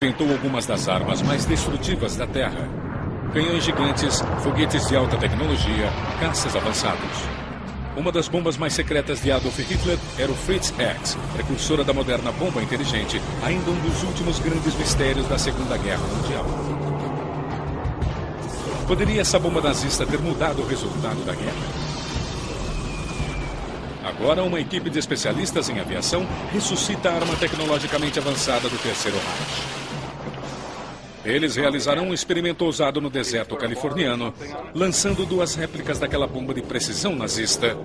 inventou algumas das armas mais destrutivas da Terra. Canhões gigantes, foguetes de alta tecnologia, caças avançados. Uma das bombas mais secretas de Adolf Hitler era o Fritz X, precursora da moderna bomba inteligente, ainda um dos últimos grandes mistérios da Segunda Guerra Mundial. Poderia essa bomba nazista ter mudado o resultado da guerra? Agora, uma equipe de especialistas em aviação ressuscita a arma tecnologicamente avançada do Terceiro Reich. Eles realizarão um experimento ousado no deserto californiano, lançando 2 réplicas daquela bomba de precisão nazista.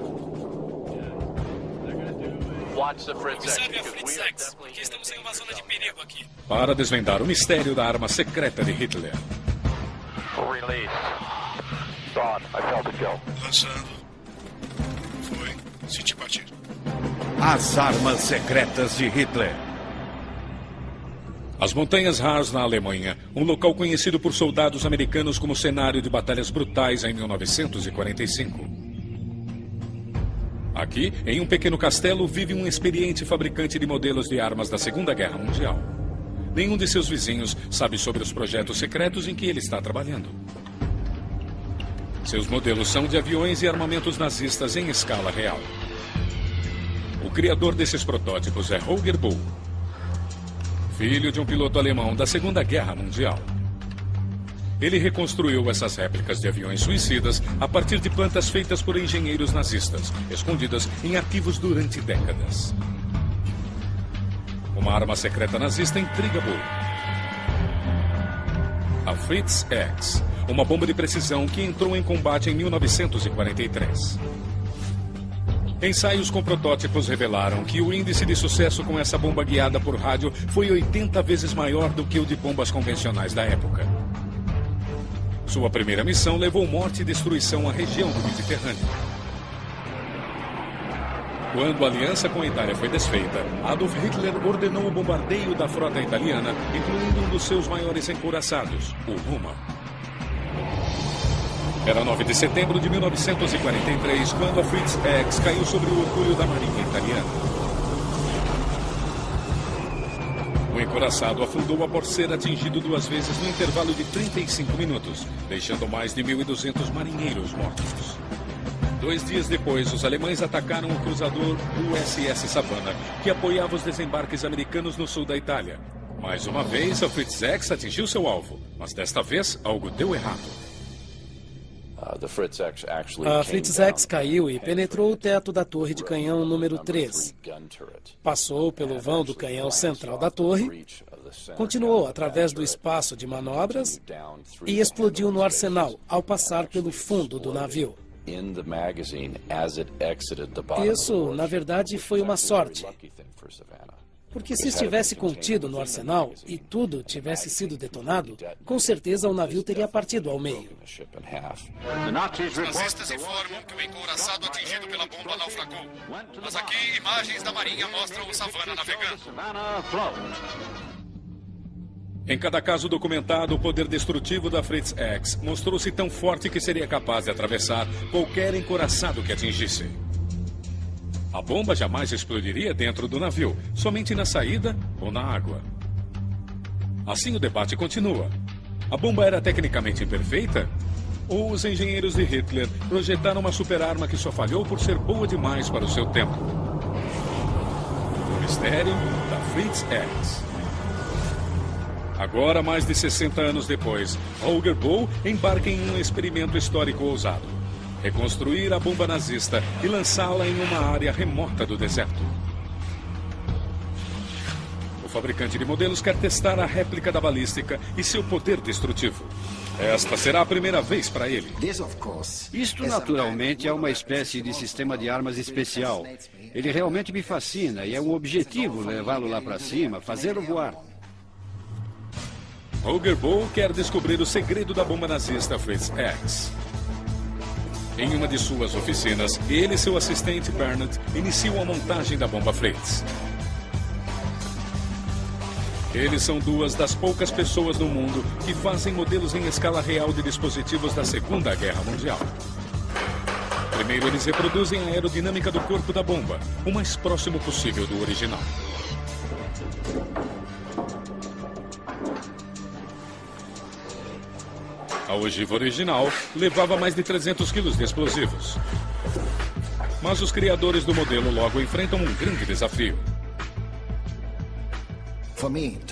Observe a Fritz X, porque estamos em uma zona de perigo aqui. Para desvendar o mistério da arma secreta de Hitler. Lançando. Foi. Senti partir. As armas secretas de Hitler. As Montanhas Harz, na Alemanha, um local conhecido por soldados americanos como cenário de batalhas brutais em 1945. Aqui, em um pequeno castelo, vive um experiente fabricante de modelos de armas da Segunda Guerra Mundial. Nenhum de seus vizinhos sabe sobre os projetos secretos em que ele está trabalhando. Seus modelos são de aviões e armamentos nazistas em escala real. O criador desses protótipos é Holger Bull, filho de um piloto alemão da Segunda Guerra Mundial. Ele reconstruiu essas réplicas de aviões suicidas a partir de plantas feitas por engenheiros nazistas, escondidas em arquivos durante décadas. Uma arma secreta nazista intriga Bull. A Fritz X, uma bomba de precisão que entrou em combate em 1943. Ensaios com protótipos revelaram que o índice de sucesso com essa bomba guiada por rádio foi 80 vezes maior do que o de bombas convencionais da época. Sua primeira missão levou morte e destruição à região do Mediterrâneo. Quando a aliança com a Itália foi desfeita, Adolf Hitler ordenou o bombardeio da frota italiana, incluindo um dos seus maiores encouraçados, o Ruma. Era 9 de setembro de 1943, quando a Fritz X caiu sobre o orgulho da Marinha italiana. O encouraçado afundou após ser atingido 2 vezes no intervalo de 35 minutos, deixando mais de 1.200 marinheiros mortos. 2 dias depois, os alemães atacaram o cruzador USS Savannah, que apoiava os desembarques americanos no sul da Itália. Mais uma vez, a Fritz X atingiu seu alvo, mas desta vez algo deu errado. A Fritz X caiu e penetrou o teto da torre de canhão número 3. Passou pelo vão do canhão central da torre, continuou através do espaço de manobras e explodiu no arsenal ao passar pelo fundo do navio. Isso, na verdade, foi uma sorte. Porque se estivesse contido no arsenal e tudo tivesse sido detonado, com certeza o navio teria partido ao meio. Os nazistas informam que o encouraçado atingido pela bomba naufragou. Mas aqui, imagens da Marinha mostram o Savannah navegando. Em cada caso documentado, o poder destrutivo da Fritz X mostrou-se tão forte que seria capaz de atravessar qualquer encouraçado que atingisse. A bomba jamais explodiria dentro do navio, somente na saída ou na água. Assim o debate continua. A bomba era tecnicamente imperfeita? Ou os engenheiros de Hitler projetaram uma superarma que só falhou por ser boa demais para o seu tempo? O mistério da Fritz X. Agora, mais de 60 anos depois, Holger Bull embarca em um experimento histórico ousado. Reconstruir a bomba nazista e lançá-la em uma área remota do deserto. O fabricante de modelos quer testar a réplica da balística e seu poder destrutivo. Esta será a primeira vez para ele. Isto, naturalmente, é uma espécie de sistema de armas especial. Ele realmente me fascina e é um objetivo levá-lo lá para cima, fazê-lo voar. Holger Bull quer descobrir o segredo da bomba nazista Fritz X. Em uma de suas oficinas, ele e seu assistente Bernard iniciam a montagem da bomba Fritz. Eles são 2 das poucas pessoas no mundo que fazem modelos em escala real de dispositivos da Segunda Guerra Mundial. Primeiro, eles reproduzem a aerodinâmica do corpo da bomba, o mais próximo possível do original. A ogiva original levava mais de 300 quilos de explosivos. Mas os criadores do modelo logo enfrentam um grande desafio.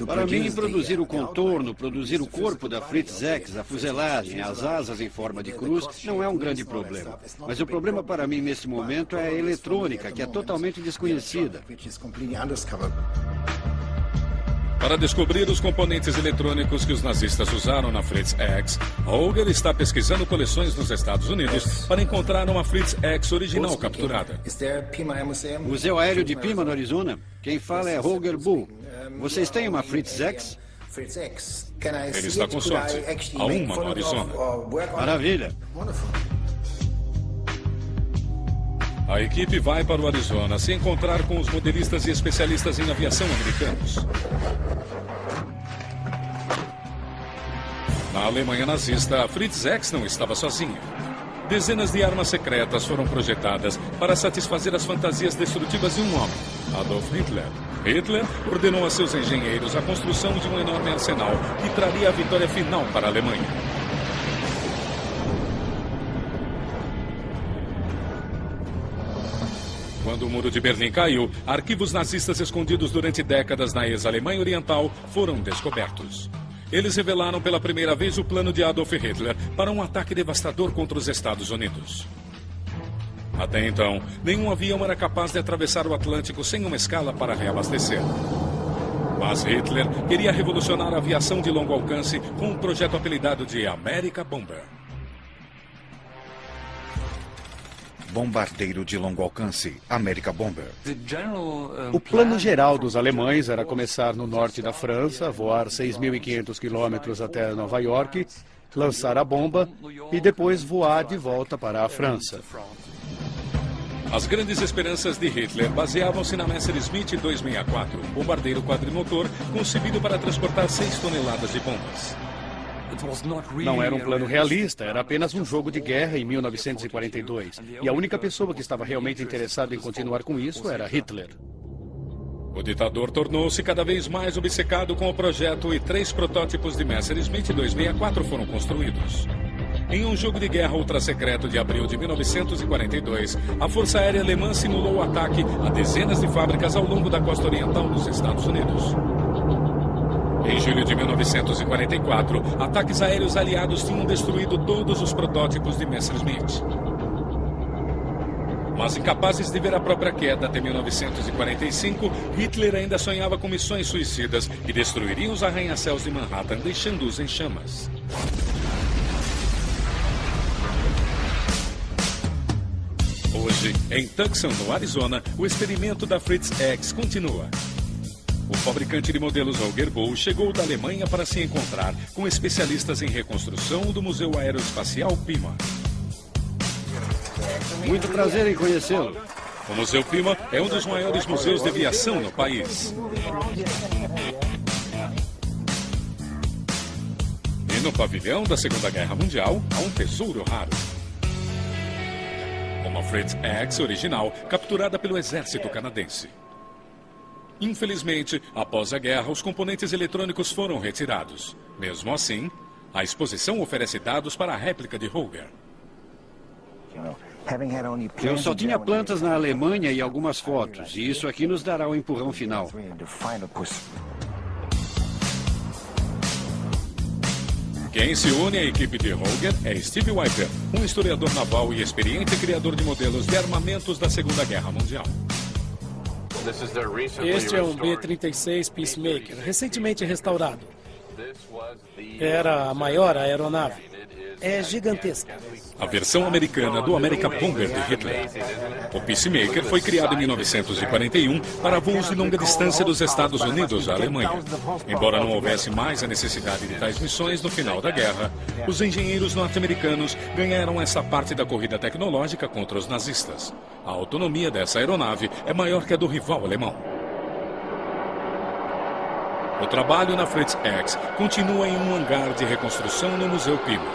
Para mim, produzir o contorno, produzir o corpo da Fritz X, a fuselagem, as asas em forma de cruz, não é um grande problema. Mas o problema para mim nesse momento é a eletrônica, que é totalmente desconhecida. Para descobrir os componentes eletrônicos que os nazistas usaram na Fritz X, Holger está pesquisando coleções nos Estados Unidos para encontrar uma Fritz X original capturada. Museu Aéreo de Pima, no Arizona? Quem fala é Holger Bull. Vocês têm uma Fritz X? Ele está com sorte. Há uma no Arizona. Maravilha. A equipe vai para o Arizona se encontrar com os modelistas e especialistas em aviação americanos. Na Alemanha nazista, a Fritz X não estava sozinha. Dezenas de armas secretas foram projetadas para satisfazer as fantasias destrutivas de um homem, Adolf Hitler. Hitler ordenou a seus engenheiros a construção de um enorme arsenal que traria a vitória final para a Alemanha. Quando o Muro de Berlim caiu, arquivos nazistas escondidos durante décadas na ex-Alemanha Oriental foram descobertos. Eles revelaram pela primeira vez o plano de Adolf Hitler para um ataque devastador contra os Estados Unidos. Até então, nenhum avião era capaz de atravessar o Atlântico sem uma escala para reabastecer. Mas Hitler queria revolucionar a aviação de longo alcance com um projeto apelidado de America Bomber. Bombardeiro de longo alcance, America Bomber. O plano geral dos alemães era começar no norte da França, voar 6.500 quilômetros até Nova York, lançar a bomba e depois voar de volta para a França. As grandes esperanças de Hitler baseavam-se na Messerschmitt 264, bombardeiro quadrimotor concebido para transportar 6 toneladas de bombas. Não era um plano realista, era apenas um jogo de guerra em 1942. E a única pessoa que estava realmente interessada em continuar com isso era Hitler. O ditador tornou-se cada vez mais obcecado com o projeto e 3 protótipos de Messerschmitt 264 foram construídos. Em um jogo de guerra ultra-secreto de abril de 1942, a Força Aérea Alemã simulou o ataque a dezenas de fábricas ao longo da costa oriental dos Estados Unidos. Em julho de 1944, ataques aéreos aliados tinham destruído todos os protótipos de Messerschmitt. Mas incapazes de ver a própria queda até 1945, Hitler ainda sonhava com missões suicidas que destruiriam os arranha-céus de Manhattan, deixando-os em chamas. Hoje, em Tucson, no Arizona, o experimento da Fritz X continua. O fabricante de modelos Holger Bull chegou da Alemanha para se encontrar com especialistas em reconstrução do Museu Aeroespacial Pima. Muito prazer em conhecê-lo. O Museu Pima é um dos maiores museus de aviação no país. E no pavilhão da Segunda Guerra Mundial há um tesouro raro. Uma Fritz X original capturada pelo exército canadense. Infelizmente, após a guerra, os componentes eletrônicos foram retirados. Mesmo assim, a exposição oferece dados para a réplica de Holger. Eu só tinha plantas na Alemanha e algumas fotos, e isso aqui nos dará o empurrão final. Quem se une à equipe de Holger é Steve Weicker, um historiador naval e experiente criador de modelos de armamentos da Segunda Guerra Mundial. Este é um B-36 Peacemaker, recentemente restaurado. Era a maior aeronave. É gigantesca. A versão americana do America Bomber de Hitler. O Peacemaker foi criado em 1941 para voos de longa distância dos Estados Unidos à Alemanha. Embora não houvesse mais a necessidade de tais missões no final da guerra, os engenheiros norte-americanos ganharam essa parte da corrida tecnológica contra os nazistas. A autonomia dessa aeronave é maior que a do rival alemão. O trabalho na Fritz X continua em um hangar de reconstrução no Museu Pima.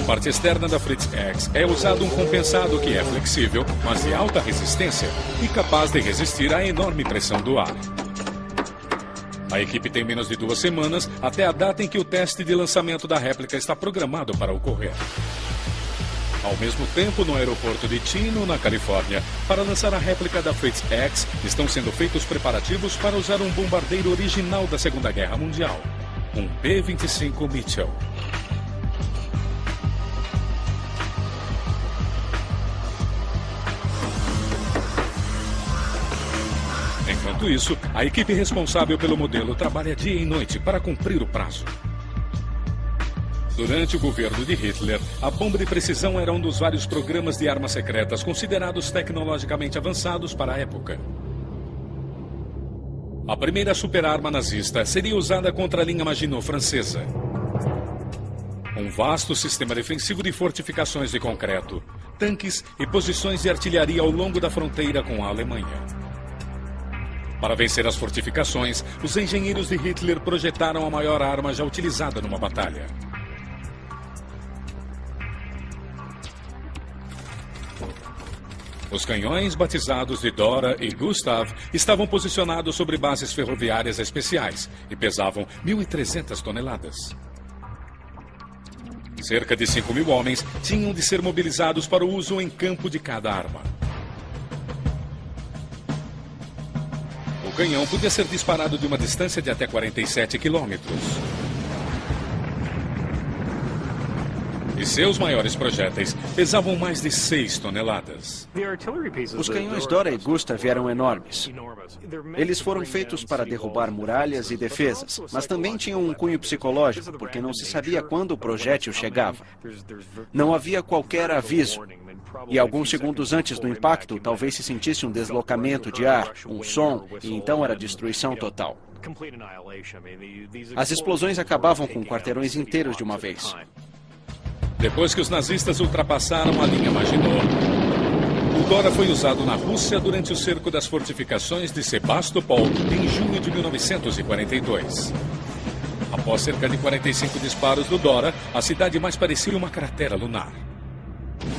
Na parte externa da Fritz X é usado um compensado que é flexível, mas de alta resistência e capaz de resistir à enorme pressão do ar. A equipe tem menos de 2 semanas até a data em que o teste de lançamento da réplica está programado para ocorrer. Ao mesmo tempo, no aeroporto de Chino, na Califórnia, para lançar a réplica da Fritz X, estão sendo feitos preparativos para usar um bombardeiro original da Segunda Guerra Mundial, um B-25 Mitchell. Enquanto isso, a equipe responsável pelo modelo trabalha dia e noite para cumprir o prazo. Durante o governo de Hitler, a bomba de precisão era um dos vários programas de armas secretas considerados tecnologicamente avançados para a época. A primeira superarma nazista seria usada contra a linha Maginot francesa. Um vasto sistema defensivo de fortificações de concreto, tanques e posições de artilharia ao longo da fronteira com a Alemanha. Para vencer as fortificações, os engenheiros de Hitler projetaram a maior arma já utilizada numa batalha. Os canhões, batizados de Dora e Gustav, estavam posicionados sobre bases ferroviárias especiais e pesavam 1.300 toneladas. Cerca de 5.000 homens tinham de ser mobilizados para o uso em campo de cada arma. O canhão podia ser disparado de uma distância de até 47 quilômetros. E seus maiores projéteis pesavam mais de 6 toneladas. Os canhões Dora e Gustav eram enormes. Eles foram feitos para derrubar muralhas e defesas, mas também tinham um cunho psicológico, porque não se sabia quando o projétil chegava. Não havia qualquer aviso. E alguns segundos antes do impacto, talvez se sentisse um deslocamento de ar, um som, e então era destruição total. As explosões acabavam com quarteirões inteiros de uma vez. Depois que os nazistas ultrapassaram a linha Maginot, o Dora foi usado na Rússia durante o cerco das fortificações de Sebastopol em junho de 1942. Após cerca de 45 disparos do Dora, a cidade mais parecia uma cratera lunar.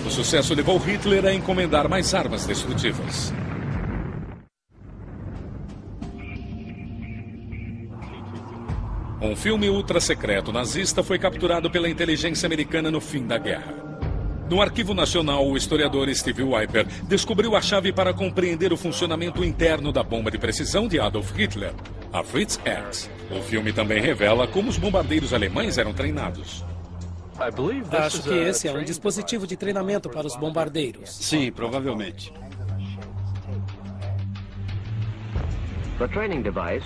O sucesso levou Hitler a encomendar mais armas destrutivas. Um filme ultra-secreto nazista foi capturado pela inteligência americana no fim da guerra. No Arquivo Nacional, o historiador Steve Weiper descobriu a chave para compreender o funcionamento interno da bomba de precisão de Adolf Hitler, a Fritz X. O filme também revela como os bombardeiros alemães eram treinados. Acho que esse é um dispositivo de treinamento para os bombardeiros. Sim, provavelmente.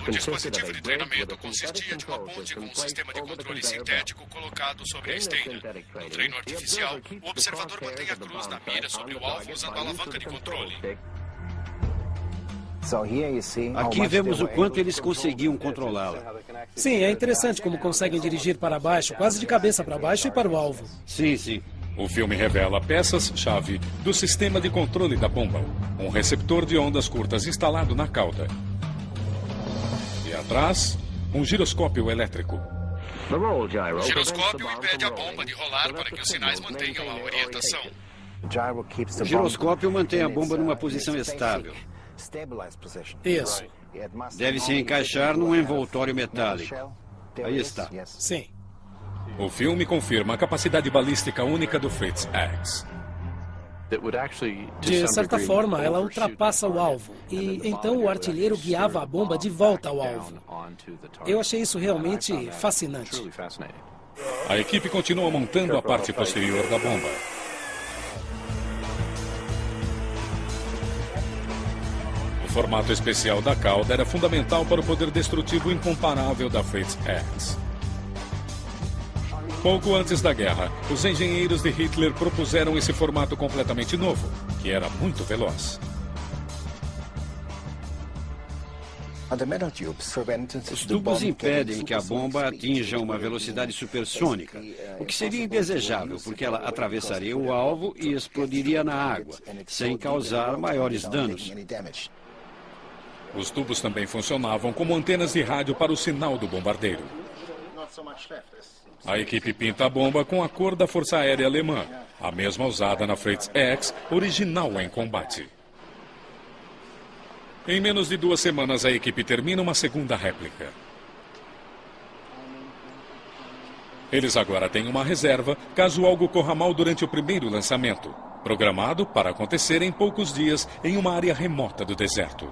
O dispositivo de treinamento consistia de uma ponte com um sistema de controle sintético colocado sobre a esteira. No treino artificial, o observador mantém a cruz na mira sobre o alvo usando a alavanca de controle. Aqui vemos o quanto eles conseguiam controlá-la. Sim, é interessante como conseguem dirigir para baixo, quase de cabeça para baixo e para o alvo. Sim, sim. O filme revela peças-chave do sistema de controle da bomba. Um receptor de ondas curtas instalado na cauda. E atrás, um giroscópio elétrico. O giroscópio impede a bomba de rolar para que os sinais mantenham a orientação. O giroscópio mantém a bomba numa posição estável. Isso. Deve se encaixar num envoltório metálico. Aí está. Sim. O filme confirma a capacidade balística única do Fritz X. De certa forma, ela ultrapassa o alvo. E então o artilheiro guiava a bomba de volta ao alvo. Eu achei isso realmente fascinante. A equipe continua montando a parte posterior da bomba. O formato especial da cauda era fundamental para o poder destrutivo incomparável da Fritz X. Pouco antes da guerra, os engenheiros de Hitler propuseram esse formato completamente novo, que era muito veloz. Os tubos impedem que a bomba atinja uma velocidade supersônica, o que seria indesejável, porque ela atravessaria o alvo e explodiria na água, sem causar maiores danos. Os tubos também funcionavam como antenas de rádio para o sinal do bombardeiro. A equipe pinta a bomba com a cor da Força Aérea Alemã, a mesma usada na Fritz X, original em combate. Em menos de 2 semanas, a equipe termina uma segunda réplica. Eles agora têm uma reserva, caso algo corra mal durante o primeiro lançamento, programado para acontecer em poucos dias em uma área remota do deserto.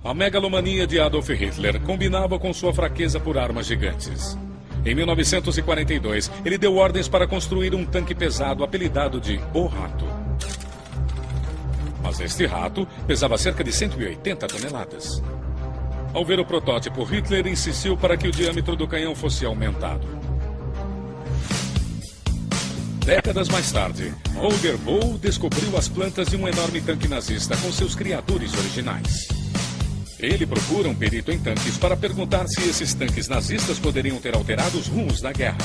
A megalomania de Adolf Hitler combinava com sua fraqueza por armas gigantes. Em 1942, ele deu ordens para construir um tanque pesado apelidado de O Rato. Mas este rato pesava cerca de 180 toneladas. Ao ver o protótipo, Hitler insistiu para que o diâmetro do canhão fosse aumentado. Décadas mais tarde, Holger Boll descobriu as plantas de um enorme tanque nazista com seus criadores originais. Ele procura um perito em tanques para perguntar se esses tanques nazistas poderiam ter alterado os rumos da guerra.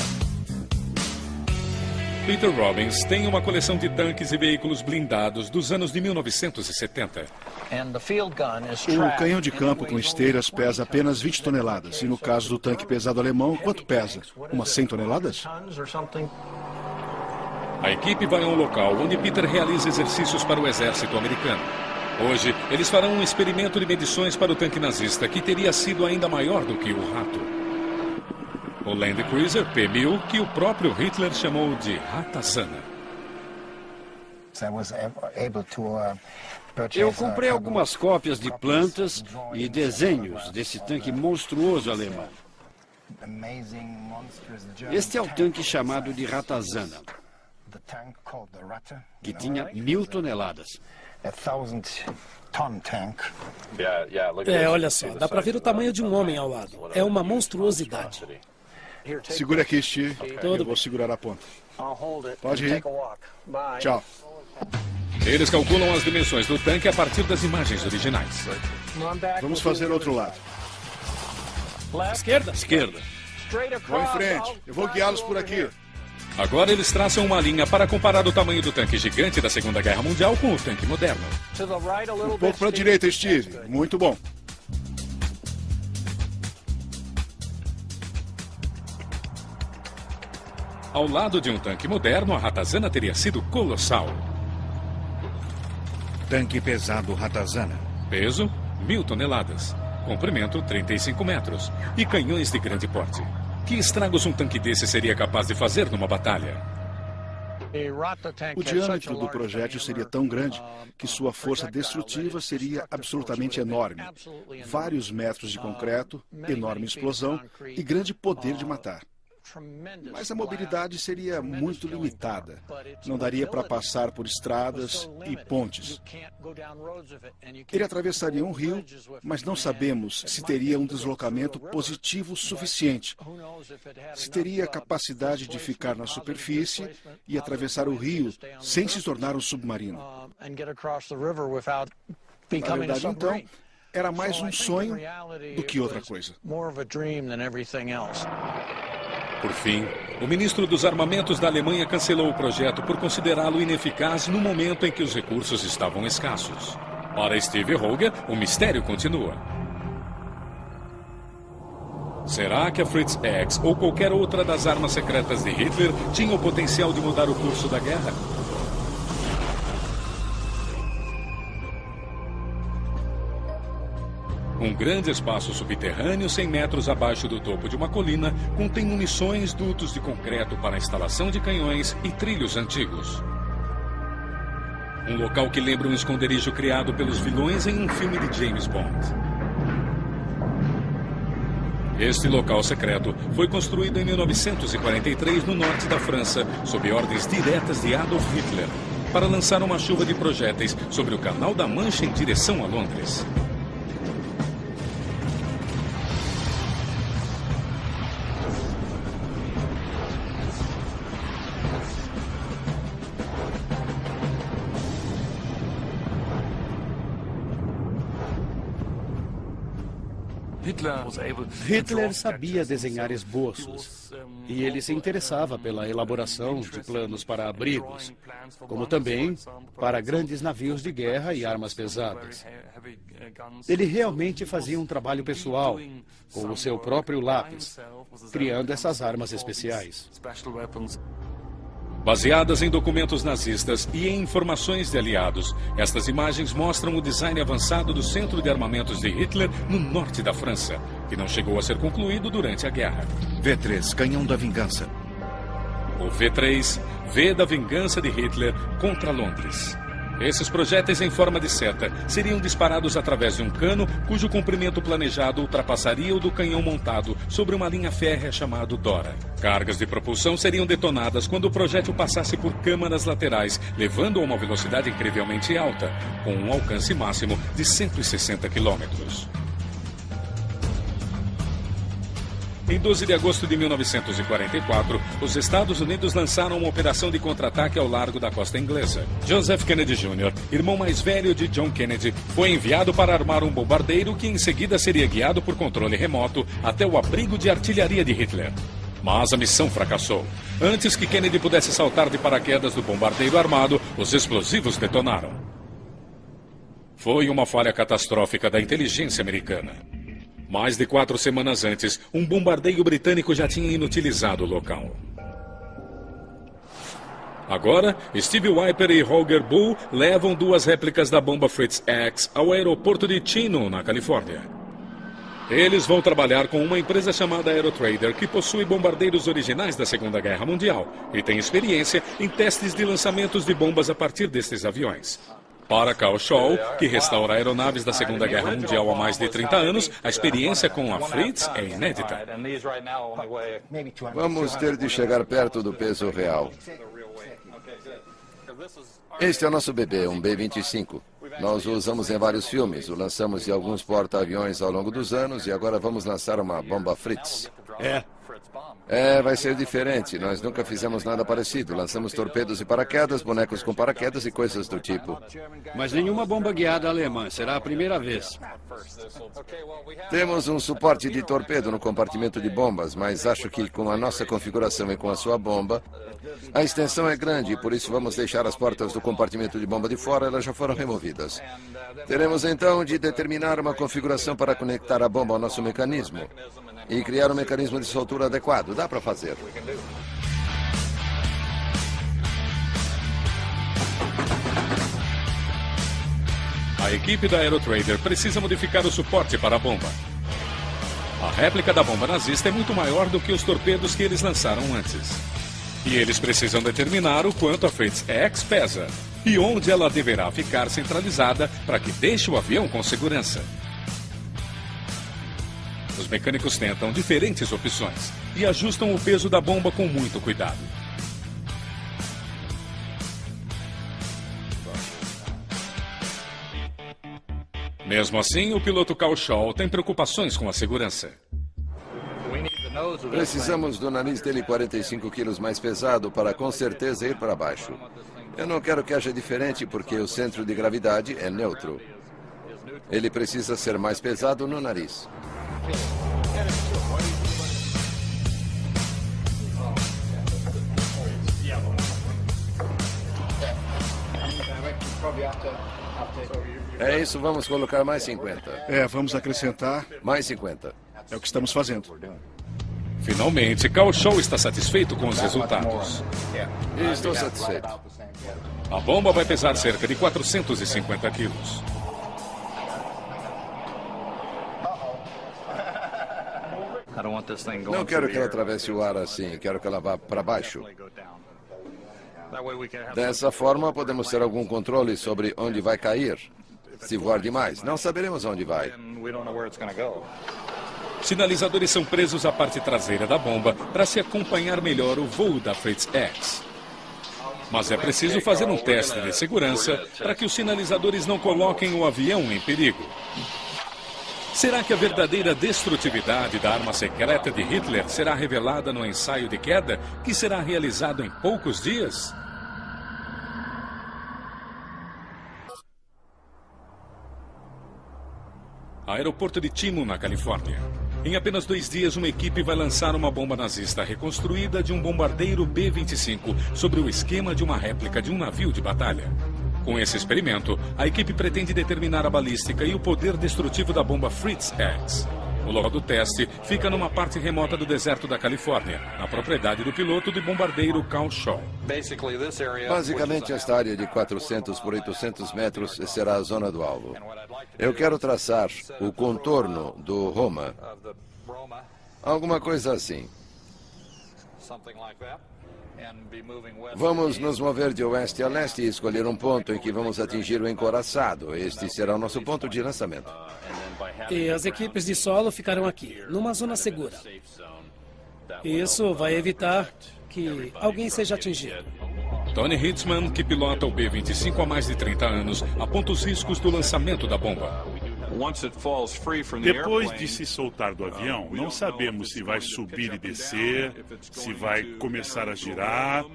Peter Robbins tem uma coleção de tanques e veículos blindados dos anos de 1970. O canhão de campo com esteiras pesa apenas 20 toneladas. E no caso do tanque pesado alemão, quanto pesa? Umas 100 toneladas? A equipe vai a um local onde Peter realiza exercícios para o exército americano. Hoje, eles farão um experimento de medições para o tanque nazista, que teria sido ainda maior do que o Rato. O Land Cruiser P-1000, que o próprio Hitler chamou de Ratazana. Eu comprei algumas cópias de plantas e desenhos desse tanque monstruoso alemão. Este é o tanque chamado de Ratazana, que tinha 1000 toneladas. Olha só, dá pra ver o tamanho de um homem ao lado. É uma monstruosidade. Segura aqui, Steve. Eu vou segurar a ponta. Pode ir. Tchau. Eles calculam as dimensões do tanque a partir das imagens originais. Vamos fazer outro lado. Esquerda? Esquerda. Vou em frente. Eu vou guiá-los por aqui. Agora eles traçam uma linha para comparar o tamanho do tanque gigante da Segunda Guerra Mundial com o tanque moderno. Um pouco para a direita, Steve. Muito bom. Ao lado de um tanque moderno, a Ratazana teria sido colossal. Tanque pesado Ratazana. Peso, 1000 toneladas. Comprimento, 35 metros. E canhões de grande porte. Que estragos um tanque desse seria capaz de fazer numa batalha? O diâmetro do projétil seria tão grande que sua força destrutiva seria absolutamente enorme. Vários metros de concreto, enorme explosão e grande poder de matar. Mas a mobilidade seria muito limitada. Não daria para passar por estradas e pontes. Ele atravessaria um rio, mas não sabemos se teria um deslocamento positivo suficiente. Se teria a capacidade de ficar na superfície e atravessar o rio sem se tornar um submarino. Na verdade, então, era mais um sonho do que outra coisa. Por fim, o ministro dos Armamentos da Alemanha cancelou o projeto por considerá-lo ineficaz no momento em que os recursos estavam escassos. Para Steve Holger, o mistério continua. Será que a Fritz X ou qualquer outra das armas secretas de Hitler tinha o potencial de mudar o curso da guerra? Um grande espaço subterrâneo, 100 metros abaixo do topo de uma colina, contém munições, dutos de concreto para a instalação de canhões e trilhos antigos. Um local que lembra um esconderijo criado pelos vilões em um filme de James Bond. Este local secreto foi construído em 1943 no norte da França, sob ordens diretas de Adolf Hitler, para lançar uma chuva de projéteis sobre o Canal da Mancha em direção a Londres. Hitler sabia desenhar esboços. E ele se interessava pela elaboração de planos para abrigos, como também para grandes navios de guerra e armas pesadas. Ele realmente fazia um trabalho pessoal, com o seu próprio lápis, criando essas armas especiais. Baseadas em documentos nazistas e em informações de aliados, estas imagens mostram o design avançado do centro de armamentos de Hitler no norte da França, que não chegou a ser concluído durante a guerra. V3, canhão da vingança. O V3, V da vingança de Hitler contra Londres. Esses projéteis em forma de seta seriam disparados através de um cano cujo comprimento planejado ultrapassaria o do canhão montado sobre uma linha férrea chamado Dora. Cargas de propulsão seriam detonadas quando o projétil passasse por câmaras laterais, levando a uma velocidade incrivelmente alta, com um alcance máximo de 160 quilômetros. Em 12 de agosto de 1944, os Estados Unidos lançaram uma operação de contra-ataque ao largo da costa inglesa. Joseph Kennedy Jr., irmão mais velho de John Kennedy, foi enviado para armar um bombardeiro que em seguida seria guiado por controle remoto até o abrigo de artilharia de Hitler. Mas a missão fracassou. Antes que Kennedy pudesse saltar de paraquedas do bombardeiro armado, os explosivos detonaram. Foi uma falha catastrófica da inteligência americana. Mais de 4 semanas antes, um bombardeio britânico já tinha inutilizado o local. Agora, Steve Wiper e Holger Bull levam 2 réplicas da bomba Fritz X ao aeroporto de Chino, na Califórnia. Eles vão trabalhar com uma empresa chamada Aerotrader, que possui bombardeiros originais da Segunda Guerra Mundial e tem experiência em testes de lançamentos de bombas a partir destes aviões. Para Carl Shaw, que restaura aeronaves da Segunda Guerra Mundial há mais de 30 anos, a experiência com a Fritz é inédita. Vamos ter de chegar perto do peso real. Este é o nosso bebê, um B-25. Nós o usamos em vários filmes, o lançamos em alguns porta-aviões ao longo dos anos e agora vamos lançar uma bomba Fritz. Vai ser diferente. Nós nunca fizemos nada parecido. Lançamos torpedos e paraquedas, bonecos com paraquedas e coisas do tipo. Mas nenhuma bomba guiada alemã. Será a primeira vez. Temos um suporte de torpedo no compartimento de bombas, mas acho que com a nossa configuração e com a sua bomba, a extensão é grande e por isso vamos deixar as portas do compartimento de bomba de fora. Elas já foram removidas. Teremos então de determinar uma configuração para conectar a bomba ao nosso mecanismo e criar um mecanismo de soltura adequado. Dá para fazer. A equipe da Aerotrader precisa modificar o suporte para a bomba. A réplica da bomba nazista é muito maior do que os torpedos que eles lançaram antes. E eles precisam determinar o quanto a Fritz X pesa e onde ela deverá ficar centralizada para que deixe o avião com segurança. Os mecânicos tentam diferentes opções e ajustam o peso da bomba com muito cuidado. Mesmo assim, o piloto Carl Shaw tem preocupações com a segurança. Precisamos do nariz dele 45 quilos mais pesado para com certeza ir para baixo. Eu não quero que haja diferente porque o centro de gravidade é neutro. Ele precisa ser mais pesado no nariz. É isso, vamos colocar mais 50. Vamos acrescentar. Mais 50. É o que estamos fazendo. Finalmente, Carl Shaw está satisfeito com os resultados. Estou satisfeito. A bomba vai pesar cerca de 450 quilos. Não quero que ela atravesse o ar assim, quero que ela vá para baixo. Dessa forma, podemos ter algum controle sobre onde vai cair. Se voar demais, não saberemos onde vai. Sinalizadores são presos à parte traseira da bomba para se acompanhar melhor o voo da Fritz X. Mas é preciso fazer um teste de segurança para que os sinalizadores não coloquem o avião em perigo. Será que a verdadeira destrutividade da arma secreta de Hitler será revelada no ensaio de queda, que será realizado em poucos dias? Aeroporto de Chino, na Califórnia. Em apenas 2 dias, uma equipe vai lançar uma bomba nazista reconstruída de um bombardeiro B-25 sobre o esquema de uma réplica de um navio de batalha. Com esse experimento, a equipe pretende determinar a balística e o poder destrutivo da bomba Fritz X. O local do teste fica numa parte remota do deserto da Califórnia, na propriedade do piloto do bombardeiro Carl Shaw. Basicamente, esta área de 400 por 800 metros será a zona do alvo. Eu quero traçar o contorno do Roma. Alguma coisa assim. Vamos nos mover de oeste a leste e escolher um ponto em que vamos atingir o encoraçado. Este será o nosso ponto de lançamento. E as equipes de solo ficarão aqui, numa zona segura. Isso vai evitar que alguém seja atingido. Tony Hitzman, que pilota o B-25 há mais de 30 anos, aponta os riscos do lançamento da bomba. Depois de se soltar do avião, não sabemos se vai subir e descer, se vai começar a girar,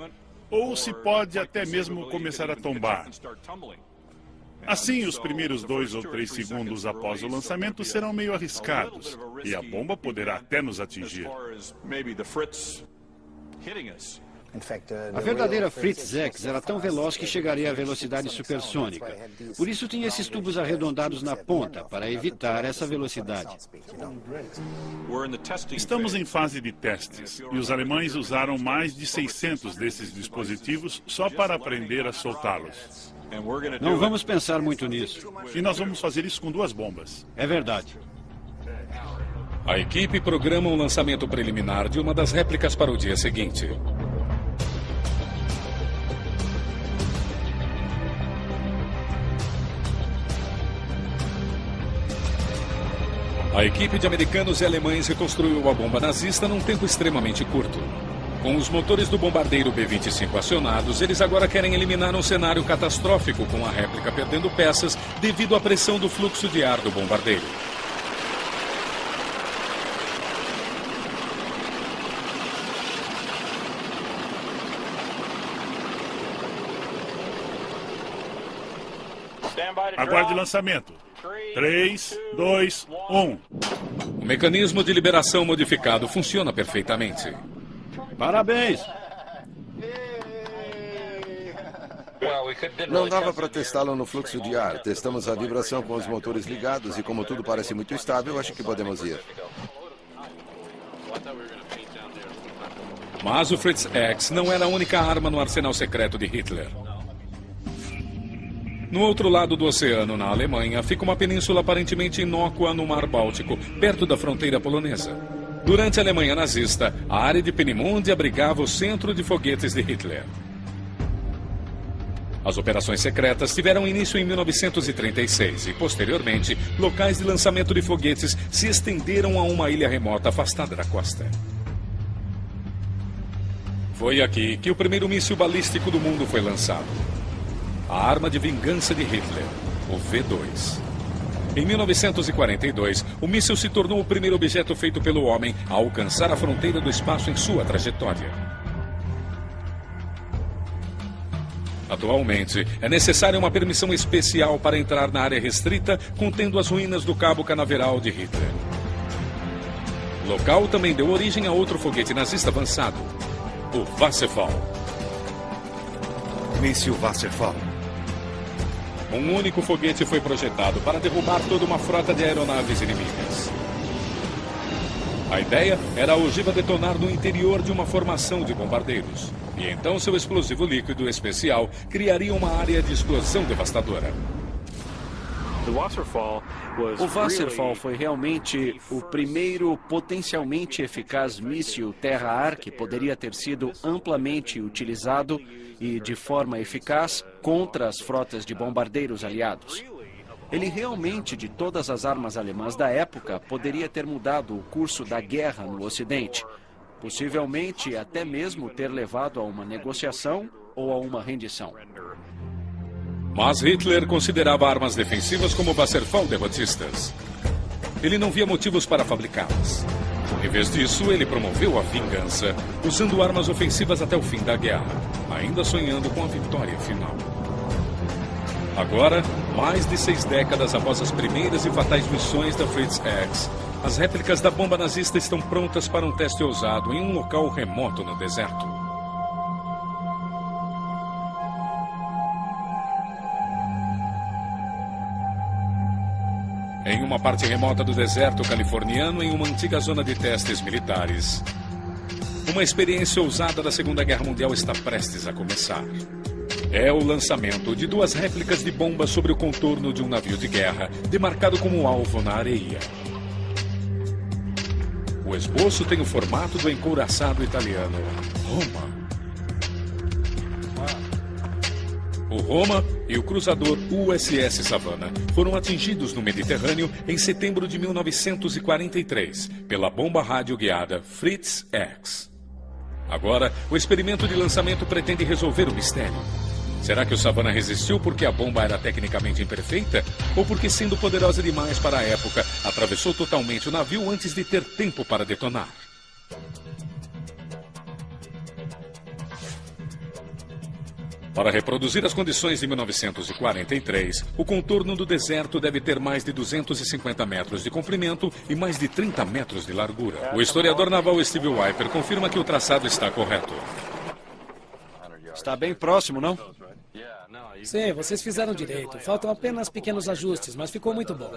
ou se pode até mesmo começar a tombar. Assim, os primeiros 2 ou 3 segundos após o lançamento serão meio arriscados, e a bomba poderá até nos atingir. A verdadeira Fritz X era tão veloz que chegaria à velocidade supersônica. Por isso tinha esses tubos arredondados na ponta, para evitar essa velocidade. Estamos em fase de testes, e os alemães usaram mais de 600 desses dispositivos só para aprender a soltá-los. Não vamos pensar muito nisso. E nós vamos fazer isso com 2 bombas. É verdade. A equipe programa um lançamento preliminar de uma das réplicas para o dia seguinte. A equipe de americanos e alemães reconstruiu a bomba nazista num tempo extremamente curto. Com os motores do bombardeiro B-25 acionados, eles agora querem eliminar um cenário catastrófico com a réplica perdendo peças devido à pressão do fluxo de ar do bombardeiro. Aguarde lançamento. 3, 2, 1. O mecanismo de liberação modificado funciona perfeitamente. Parabéns! Não dava para testá-lo no fluxo de ar. Testamos a vibração com os motores ligados e como tudo parece muito estável, acho que podemos ir. Mas o Fritz X não era a única arma no arsenal secreto de Hitler. No outro lado do oceano, na Alemanha, fica uma península aparentemente inócua no Mar Báltico, perto da fronteira polonesa. Durante a Alemanha nazista, a área de Peenemünde abrigava o centro de foguetes de Hitler. As operações secretas tiveram início em 1936 e, posteriormente, locais de lançamento de foguetes se estenderam a uma ilha remota afastada da costa. Foi aqui que o primeiro míssil balístico do mundo foi lançado. A arma de vingança de Hitler, o V-2. Em 1942, o míssil se tornou o primeiro objeto feito pelo homem a alcançar a fronteira do espaço em sua trajetória. Atualmente, é necessária uma permissão especial para entrar na área restrita contendo as ruínas do Cabo Canaveral de Hitler. O local também deu origem a outro foguete nazista avançado, o Wasserfall. Míssil Wasserfall. Um único foguete foi projetado para derrubar toda uma frota de aeronaves inimigas. A ideia era a ogiva detonar no interior de uma formação de bombardeiros. E então seu explosivo líquido especial criaria uma área de explosão devastadora. O Wasserfall foi realmente o primeiro potencialmente eficaz míssil terra-ar que poderia ter sido amplamente utilizado e de forma eficaz contra as frotas de bombardeiros aliados. Ele realmente, de todas as armas alemãs da época, poderia ter mudado o curso da guerra no Ocidente. Possivelmente até mesmo ter levado a uma negociação ou a uma rendição. Mas Hitler considerava armas defensivas como Wasserfall derrotistas. Ele não via motivos para fabricá-las. Em vez disso, ele promoveu a vingança, usando armas ofensivas até o fim da guerra, ainda sonhando com a vitória final. Agora, Mais de 6 décadas após as primeiras e fatais missões da Fritz X, as réplicas da bomba nazista estão prontas para um teste ousado em um local remoto no deserto. Em uma parte remota do deserto californiano, em uma antiga zona de testes militares, uma experiência ousada da Segunda Guerra Mundial está prestes a começar. É o lançamento de 2 réplicas de bomba sobre o contorno de um navio de guerra, demarcado como alvo na areia. O esboço tem o formato do encouraçado italiano Roma. O Roma e o cruzador USS Savannah foram atingidos no Mediterrâneo em setembro de 1943 pela bomba rádio-guiada Fritz X. Agora, o experimento de lançamento pretende resolver o mistério. Será que o Savannah resistiu porque a bomba era tecnicamente imperfeita? Ou porque, sendo poderosa demais para a época, atravessou totalmente o navio antes de ter tempo para detonar? Para reproduzir as condições de 1943, o contorno do deserto deve ter mais de 250 metros de comprimento e mais de 30 metros de largura. O historiador naval Steve Wiper confirma que o traçado está correto. Está bem próximo, não? Sim, vocês fizeram direito. Faltam apenas pequenos ajustes, mas ficou muito bom.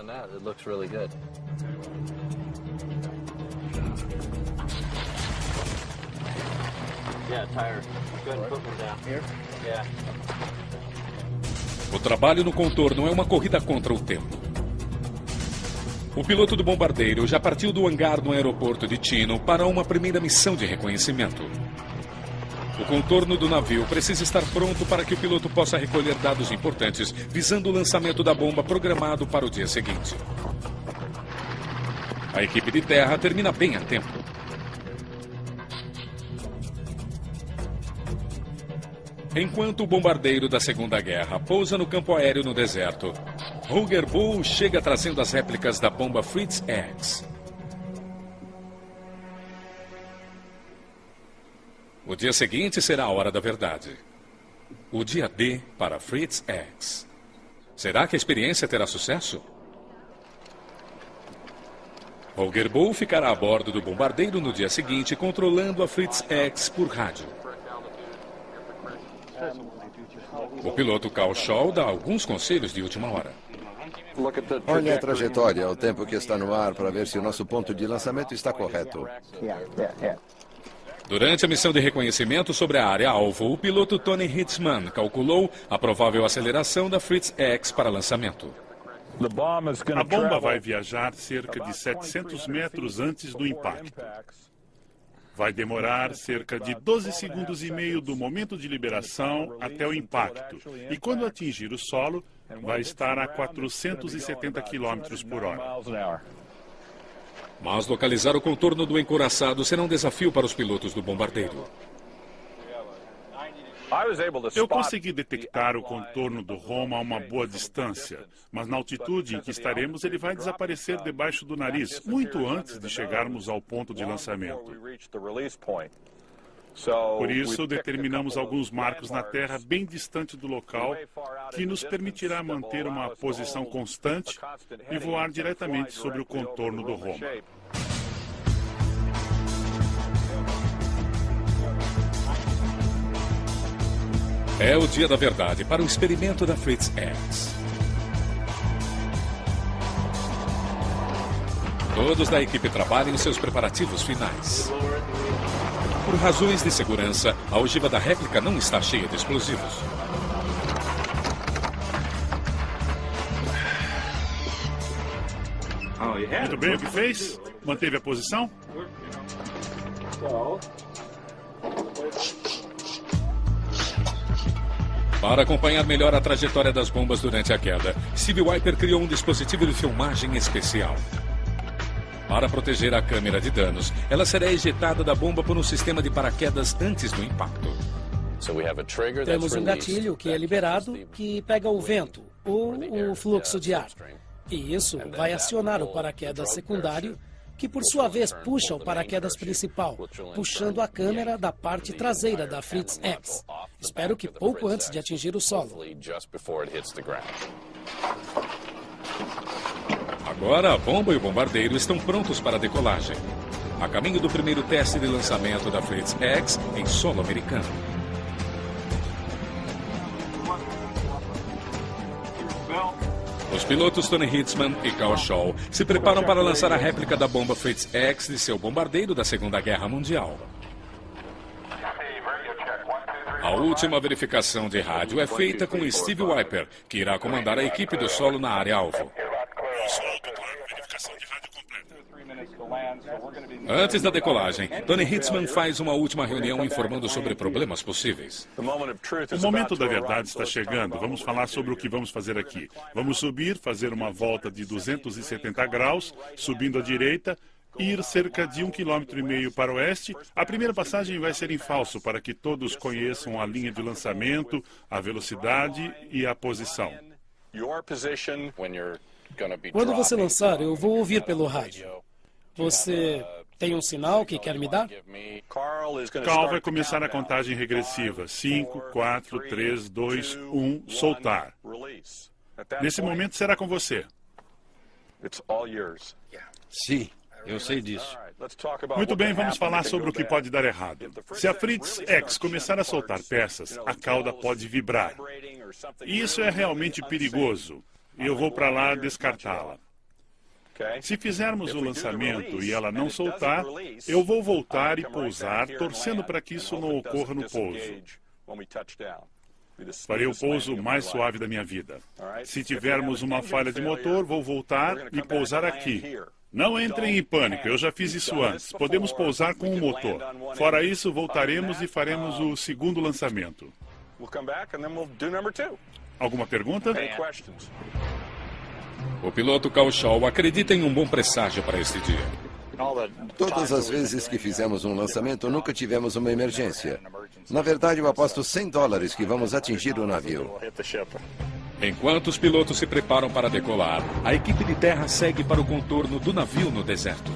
O trabalho no contorno é uma corrida contra o tempo. O piloto do bombardeiro já partiu do hangar no aeroporto de Chino para uma primeira missão de reconhecimento. O contorno do navio precisa estar pronto para que o piloto possa recolher dados importantes, visando o lançamento da bomba programado para o dia seguinte. A equipe de terra termina bem a tempo. Enquanto o bombardeiro da Segunda Guerra pousa no campo aéreo no deserto, Holger Bull chega trazendo as réplicas da bomba Fritz X. O dia seguinte será a hora da verdade. O dia D para Fritz X. Será que a experiência terá sucesso? Holger Bull ficará a bordo do bombardeiro no dia seguinte, controlando a Fritz X por rádio. O piloto Carl Shaw dá alguns conselhos de última hora. Olhe a trajetória, o tempo que está no ar, para ver se o nosso ponto de lançamento está correto. Durante a missão de reconhecimento sobre a área-alvo, o piloto Tony Hitzman calculou a provável aceleração da Fritz X para lançamento. A bomba vai viajar cerca de 700 metros antes do impacto. Vai demorar cerca de 12 segundos e meio do momento de liberação até o impacto. E quando atingir o solo, vai estar a 470 km por hora. Mas localizar o contorno do encouraçado será um desafio para os pilotos do bombardeiro. Eu consegui detectar o contorno do Roma a uma boa distância, mas na altitude em que estaremos ele vai desaparecer debaixo do nariz, muito antes de chegarmos ao ponto de lançamento. Por isso, determinamos alguns marcos na terra bem distante do local, que nos permitirá manter uma posição constante e voar diretamente sobre o contorno do Roma. É o dia da verdade para o experimento da Fritz X. Todos da equipe trabalham em seus preparativos finais. Por razões de segurança, a ogiva da réplica não está cheia de explosivos. Muito bem, o que fez? Manteve a posição? Para acompanhar melhor a trajetória das bombas durante a queda, Steve Wiper criou um dispositivo de filmagem especial. Para proteger a câmera de danos, ela será ejetada da bomba por um sistema de paraquedas antes do impacto. Temos um gatilho que é liberado, que pega o vento ou o fluxo de ar. E isso vai acionar o paraquedas secundário, que por sua vez puxa o paraquedas principal, puxando a câmera da parte traseira da Fritz X. Espero que pouco antes de atingir o solo. Agora a bomba e o bombardeiro estão prontos para a decolagem. A caminho do primeiro teste de lançamento da Fritz X em solo americano. Os pilotos Tony Hitzman e Carl Shaw se preparam para lançar a réplica da bomba Fritz X de seu bombardeiro da Segunda Guerra Mundial. A última verificação de rádio é feita com Steve Wiper, que irá comandar a equipe do solo na área-alvo. Antes da decolagem, Tony Hitzman faz uma última reunião informando sobre problemas possíveis. O momento da verdade está chegando. Vamos falar sobre o que vamos fazer aqui. Vamos subir, fazer uma volta de 270 graus, subindo à direita, ir cerca de 1,5 km para o oeste. A primeira passagem vai ser em falso, para que todos conheçam a linha de lançamento, a velocidade e a posição. Quando você lançar, eu vou ouvir pelo rádio. Você tem um sinal que quer me dar? Carl vai começar a contagem regressiva. 5, 4, 3, 2, 1, soltar. Nesse momento será com você. Sim, eu sei disso. Muito bem, vamos falar sobre o que pode dar errado. Se a Fritz X começar a soltar peças, a cauda pode vibrar. Isso é realmente perigoso. E eu vou para lá descartá-la. Se fizermos o lançamento e ela não soltar, eu vou voltar e pousar, torcendo para que isso não ocorra no pouso. Farei o pouso mais suave da minha vida. Se tivermos uma falha de motor, vou voltar e pousar aqui. Não entrem em pânico, eu já fiz isso antes. Podemos pousar com o motor. Fora isso, voltaremos e faremos o segundo lançamento. Alguma pergunta? O piloto Carl Shaw acredita em um bom presságio para este dia. Todas as vezes que fizemos um lançamento, nunca tivemos uma emergência. Na verdade, eu aposto $100 que vamos atingir o navio. Enquanto os pilotos se preparam para decolar, a equipe de terra segue para o contorno do navio no deserto.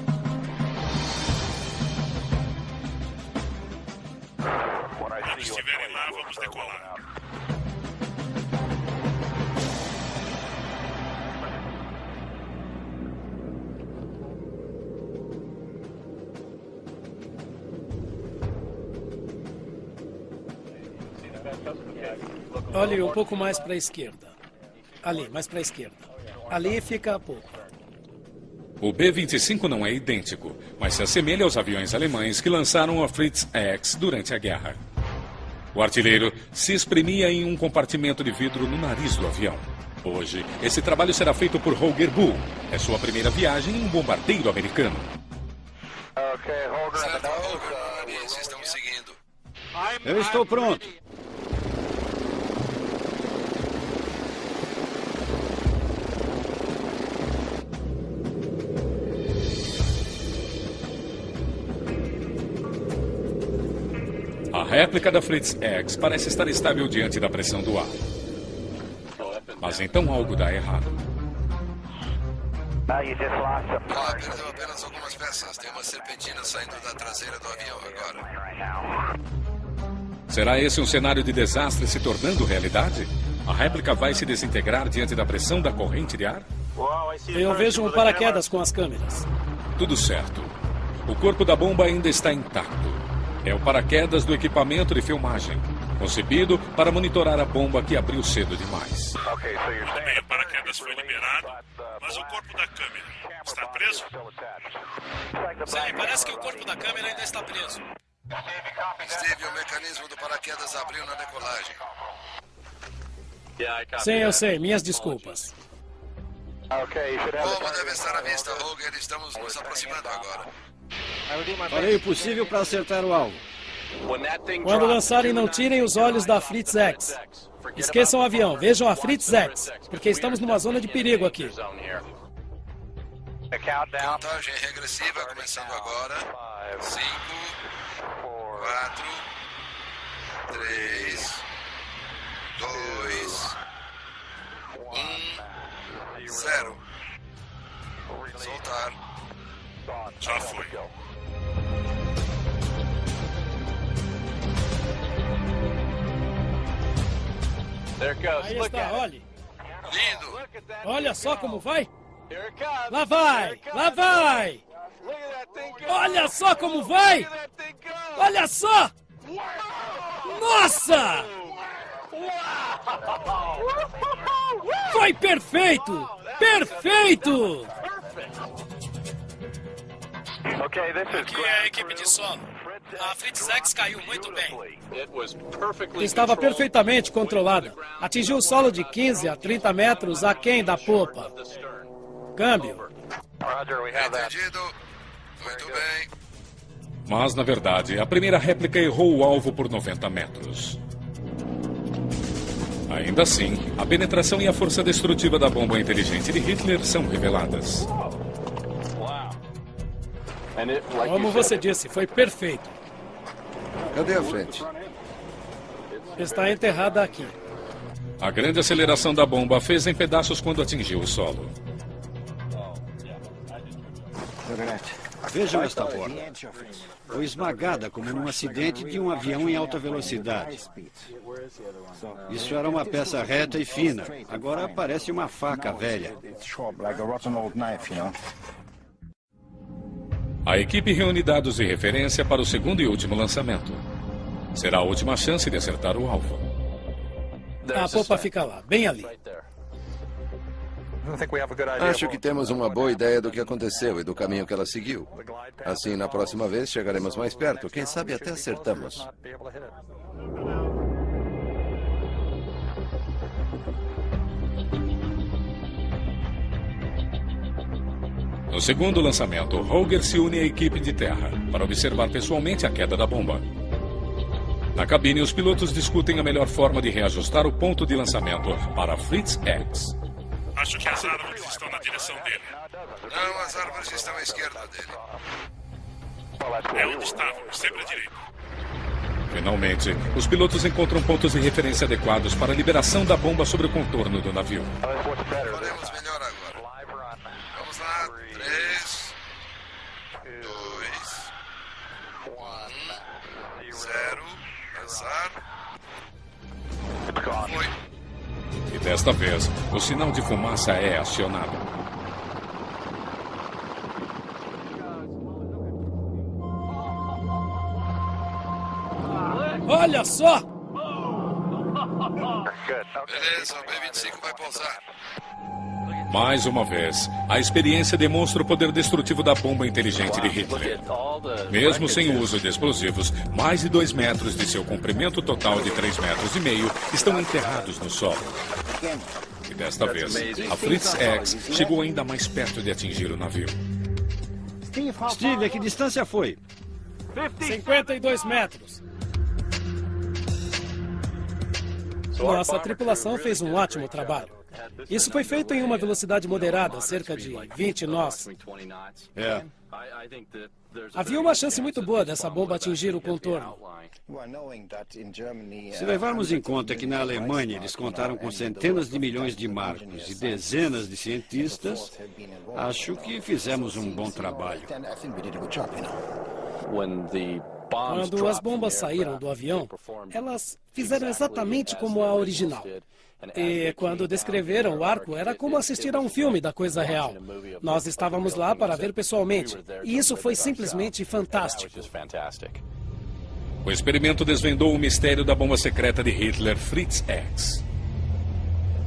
Quando estiverem lá, vamos decolar. Olhe um pouco mais para a esquerda. Ali, mais para a esquerda. Ali fica a pouco. O B-25 não é idêntico, mas se assemelha aos aviões alemães que lançaram a Fritz X durante a guerra. O artilheiro se espremia em um compartimento de vidro no nariz do avião. Hoje, esse trabalho será feito por Holger Bull. É sua primeira viagem em um bombardeiro americano. Certo, Holger, estamos seguindo. Eu estou pronto. A réplica da Fritz X parece estar estável diante da pressão do ar. Mas então algo dá errado. Perdeu apenas algumas peças. Tem uma serpentina saindo da traseira do avião agora. Será esse um cenário de desastre se tornando realidade? A réplica vai se desintegrar diante da pressão da corrente de ar? Eu vejo um paraquedas com as câmeras. Tudo certo. O corpo da bomba ainda está intacto. É o paraquedas do equipamento de filmagem, concebido para monitorar a bomba que abriu cedo demais. Bem, o paraquedas foi liberado, mas o corpo da câmera está preso? Sim, parece que o corpo da câmera ainda está preso. Steve, o mecanismo do paraquedas abriu na decolagem. Sim, eu sei. Minhas desculpas. Bomba deve estar à vista, Holger. Estamos nos aproximando agora. Farei o possível para acertar o alvo. Quando lançarem, não tirem os olhos da Fritz X. Esqueçam o avião, vejam a Fritz X, porque estamos numa zona de perigo aqui. Contagem regressiva começando agora. 5, 4, 3, 2, 1, 0. Soltar. Já foi. Aí está, olhe. Lindo. Olha só como vai. Lá vai! Lá vai! Olha só como vai! Olha só! Nossa! Foi perfeito! Perfeito! Aqui é a equipe de solo. A Fritz X caiu muito bem. Estava perfeitamente controlada. Atingiu o solo de 15 a 30 metros aquém da popa. Câmbio. Entendido. Muito bem. Mas, na verdade, a primeira réplica errou o alvo por 90 metros. Ainda assim, a penetração e a força destrutiva da bomba inteligente de Hitler são reveladas. Como você disse, foi perfeito. Cadê a frente? Está enterrada aqui. A grande aceleração da bomba fez em pedaços quando atingiu o solo. Vejam esta borda. Foi esmagada como num acidente de um avião em alta velocidade. Isso era uma peça reta e fina. Agora parece uma faca velha. A equipe reúne dados de referência para o segundo e último lançamento. Será a última chance de acertar o alvo. A popa fica lá, bem ali. Acho que temos uma boa ideia do que aconteceu e do caminho que ela seguiu. Assim, na próxima vez, chegaremos mais perto. Quem sabe até acertamos. No segundo lançamento, Holger se une à equipe de terra para observar pessoalmente a queda da bomba. Na cabine, os pilotos discutem a melhor forma de reajustar o ponto de lançamento para a Fritz X. Acho que as árvores estão na direção dele. Não, as árvores estão à esquerda dele. É onde estavam, sempre à direita. Finalmente, os pilotos encontram pontos de referência adequados para a liberação da bomba sobre o contorno do navio. Faremos melhor agora. Vamos lá. 3, 2, 1, 0. Lançar. Foi. E desta vez, o sinal de fumaça é acionado. Olha só! Beleza, o B-25 vai pousar. Mais uma vez, a experiência demonstra o poder destrutivo da bomba inteligente de Hitler. Mesmo sem o uso de explosivos, mais de 2 metros de seu comprimento total de 3,5 metros estão enterrados no solo. E desta vez, a Fritz X chegou ainda mais perto de atingir o navio. Steve, a que distância foi? 52 metros. Nossa tripulação fez um ótimo trabalho. Isso foi feito em uma velocidade moderada, cerca de 20 nós. Havia uma chance muito boa dessa bomba atingir o contorno. Se levarmos em conta que na Alemanha eles contaram com centenas de milhões de marcos e dezenas de cientistas, acho que fizemos um bom trabalho. Quando as bombas saíram do avião, elas fizeram exatamente como a original. E quando descreveram o arco, era como assistir a um filme da coisa real. Nós estávamos lá para ver pessoalmente, e isso foi simplesmente fantástico. O experimento desvendou o mistério da bomba secreta de Hitler, Fritz X.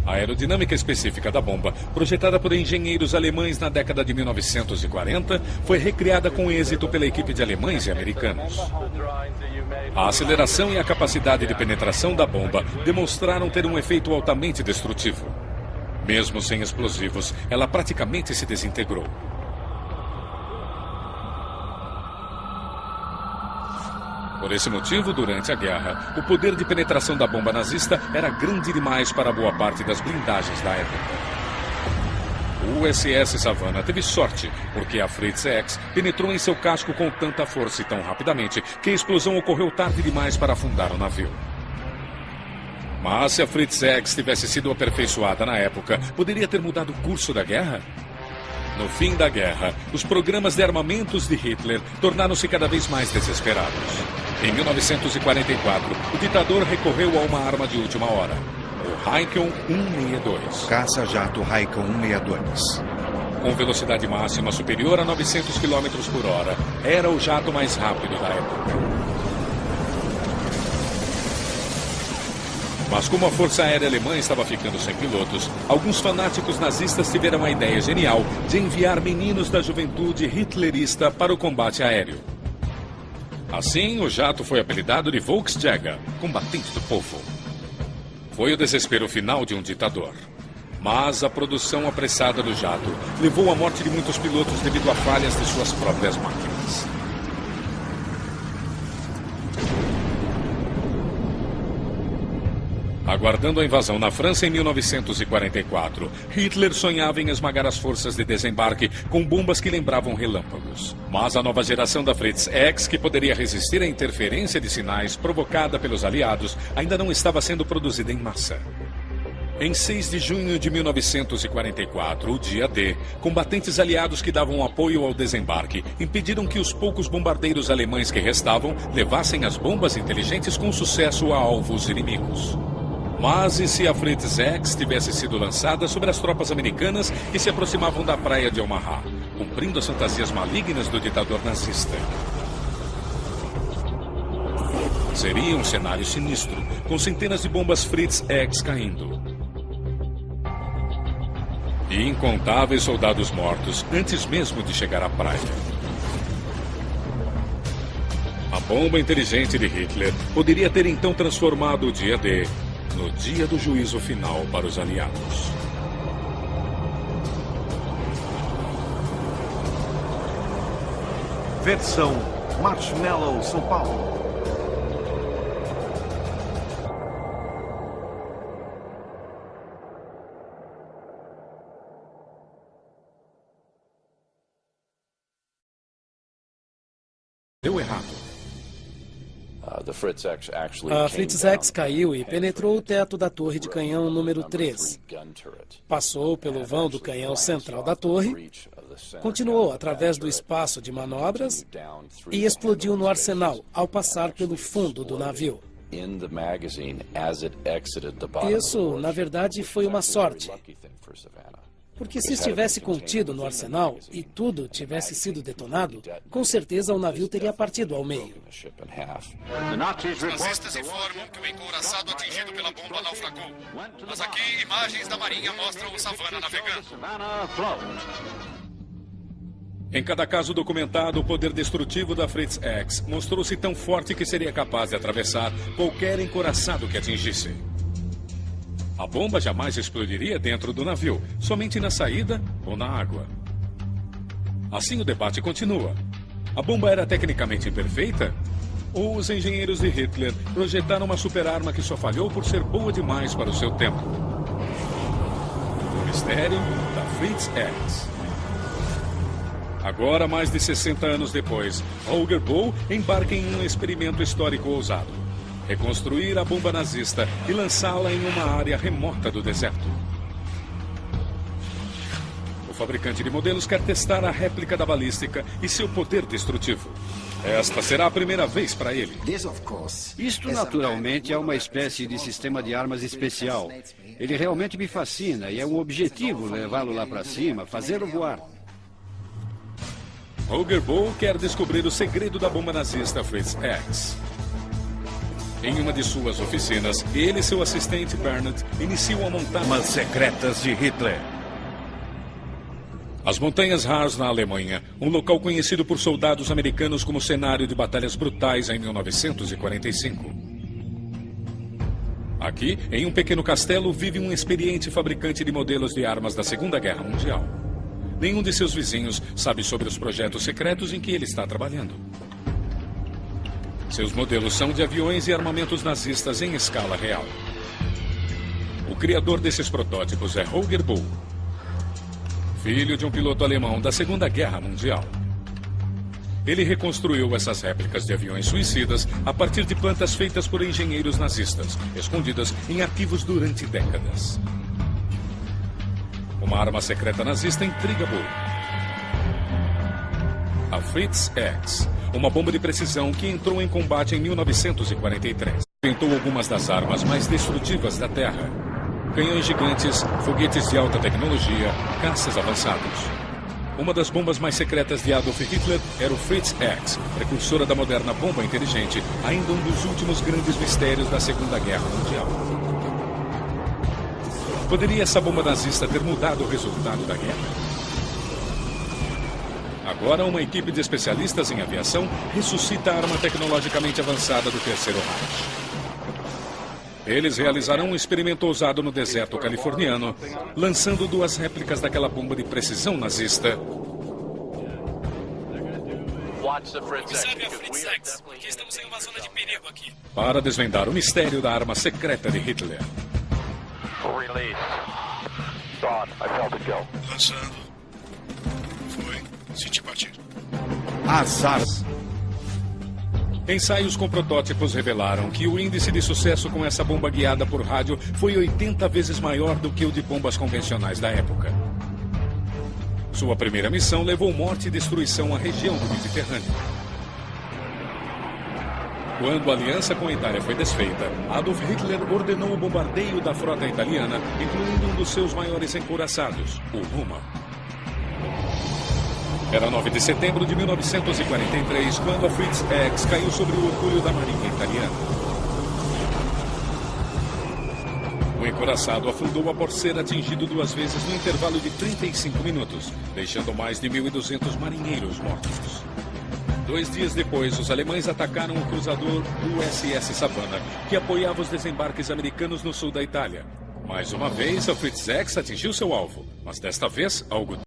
A aerodinâmica específica da bomba, projetada por engenheiros alemães na década de 1940, foi recriada com êxito pela equipe de alemães e americanos. A aceleração e a capacidade de penetração da bomba demonstraram ter um efeito altamente destrutivo. Mesmo sem explosivos, ela praticamente se desintegrou. Por esse motivo, durante a guerra, o poder de penetração da bomba nazista era grande demais para boa parte das blindagens da época. O USS Savannah teve sorte, porque a Fritz X penetrou em seu casco com tanta força e tão rapidamente que a explosão ocorreu tarde demais para afundar o navio. Mas se a Fritz X tivesse sido aperfeiçoada na época, poderia ter mudado o curso da guerra? No fim da guerra, os programas de armamentos de Hitler tornaram-se cada vez mais desesperados. Em 1944, o ditador recorreu a uma arma de última hora: o Heinkel 162. Caça-jato Heinkel 162. Com velocidade máxima superior a 900 km por hora, era o jato mais rápido da época. Mas como a Força Aérea Alemã estava ficando sem pilotos, alguns fanáticos nazistas tiveram a ideia genial de enviar meninos da juventude hitlerista para o combate aéreo. Assim, o jato foi apelidado de Volksjäger, combatente do povo. Foi o desespero final de um ditador. Mas a produção apressada do jato levou à morte de muitos pilotos devido a falhas de suas próprias máquinas. Aguardando a invasão na França em 1944, Hitler sonhava em esmagar as forças de desembarque com bombas que lembravam relâmpagos. Mas a nova geração da Fritz X, que poderia resistir à interferência de sinais provocada pelos aliados, ainda não estava sendo produzida em massa. Em 6 de junho de 1944, o dia D, combatentes aliados que davam apoio ao desembarque impediram que os poucos bombardeiros alemães que restavam levassem as bombas inteligentes com sucesso a alvos inimigos. Mas e se a Fritz X tivesse sido lançada sobre as tropas americanas que se aproximavam da praia de Omaha, cumprindo as fantasias malignas do ditador nazista? Seria um cenário sinistro, com centenas de bombas Fritz X caindo. E incontáveis soldados mortos antes mesmo de chegar à praia. A bomba inteligente de Hitler poderia ter então transformado o dia D no dia do juízo final para os aliados. Versão Marshmallow São Paulo. Deu errado. A Fritz X caiu e penetrou o teto da torre de canhão número 3. Passou pelo vão do canhão central da torre, continuou através do espaço de manobras e explodiu no arsenal ao passar pelo fundo do navio. Isso, na verdade, foi uma sorte. Porque se estivesse contido no arsenal e tudo tivesse sido detonado, com certeza o navio teria partido ao meio. Os nazistas informam que o encouraçado atingido pela bomba naufragou. Mas aqui, imagens da Marinha mostram o Savannah navegando. Em cada caso documentado, o poder destrutivo da Fritz X mostrou-se tão forte que seria capaz de atravessar qualquer encouraçado que atingisse. A bomba jamais explodiria dentro do navio, somente na saída ou na água. Assim o debate continua. A bomba era tecnicamente imperfeita? Ou os engenheiros de Hitler projetaram uma superarma que só falhou por ser boa demais para o seu tempo? O mistério da Fritz X. Agora, mais de 60 anos depois, Holger Boll embarca em um experimento histórico ousado. Reconstruir a bomba nazista e lançá-la em uma área remota do deserto. O fabricante de modelos quer testar a réplica da balística e seu poder destrutivo. Esta será a primeira vez para ele. Isto, naturalmente, é uma espécie de sistema de armas especial. Ele realmente me fascina e é um objetivo levá-lo lá para cima, fazê-lo voar. Holger Boll quer descobrir o segredo da bomba nazista Fritz X. Em uma de suas oficinas, ele e seu assistente Bernard iniciam a montar armas secretas de Hitler. As Montanhas Harz, na Alemanha, um local conhecido por soldados americanos como cenário de batalhas brutais em 1945. Aqui, em um pequeno castelo, vive um experiente fabricante de modelos de armas da Segunda Guerra Mundial. Nenhum de seus vizinhos sabe sobre os projetos secretos em que ele está trabalhando. Seus modelos são de aviões e armamentos nazistas em escala real. O criador desses protótipos é Holger Boll, filho de um piloto alemão da Segunda Guerra Mundial. Ele reconstruiu essas réplicas de aviões suicidas a partir de plantas feitas por engenheiros nazistas, escondidas em arquivos durante décadas. Uma arma secreta nazista intriga Boll. A Fritz X, uma bomba de precisão que entrou em combate em 1943. Inventou algumas das armas mais destrutivas da Terra. canhões gigantes, foguetes de alta tecnologia, caças avançados. Uma das bombas mais secretas de Adolf Hitler era o Fritz X, precursora da moderna bomba inteligente, ainda um dos últimos grandes mistérios da Segunda Guerra Mundial. Poderia essa bomba nazista ter mudado o resultado da guerra? Agora, uma equipe de especialistas em aviação ressuscita a arma tecnologicamente avançada do Terceiro Reich. Eles realizarão um experimento ousado no deserto californiano, lançando 2 réplicas daquela bomba de precisão nazista. Observe a Fritz X, porque estamos em uma zona de perigo aqui. Para desvendar o mistério da arma secreta de Hitler. Lançando. Foi. Senti partir. As armas. Ensaios com protótipos revelaram que o índice de sucesso com essa bomba guiada por rádio foi 80 vezes maior do que o de bombas convencionais da época. Sua primeira missão levou morte e destruição à região do Mediterrâneo. Quando a aliança com a Itália foi desfeita, Adolf Hitler ordenou o bombardeio da frota italiana, incluindo um dos seus maiores encouraçados, o Ruma. Era 9 de setembro de 1943, quando a Fritz X caiu sobre o orgulho da Marinha italiana. O encouraçado afundou após ser atingido 2 vezes no intervalo de 35 minutos, deixando mais de 1.200 marinheiros mortos. 2 dias depois, os alemães atacaram o cruzador USS Savannah, que apoiava os desembarques americanos no sul da Itália. Mais uma vez, a Fritz X atingiu seu alvo, mas desta vez algo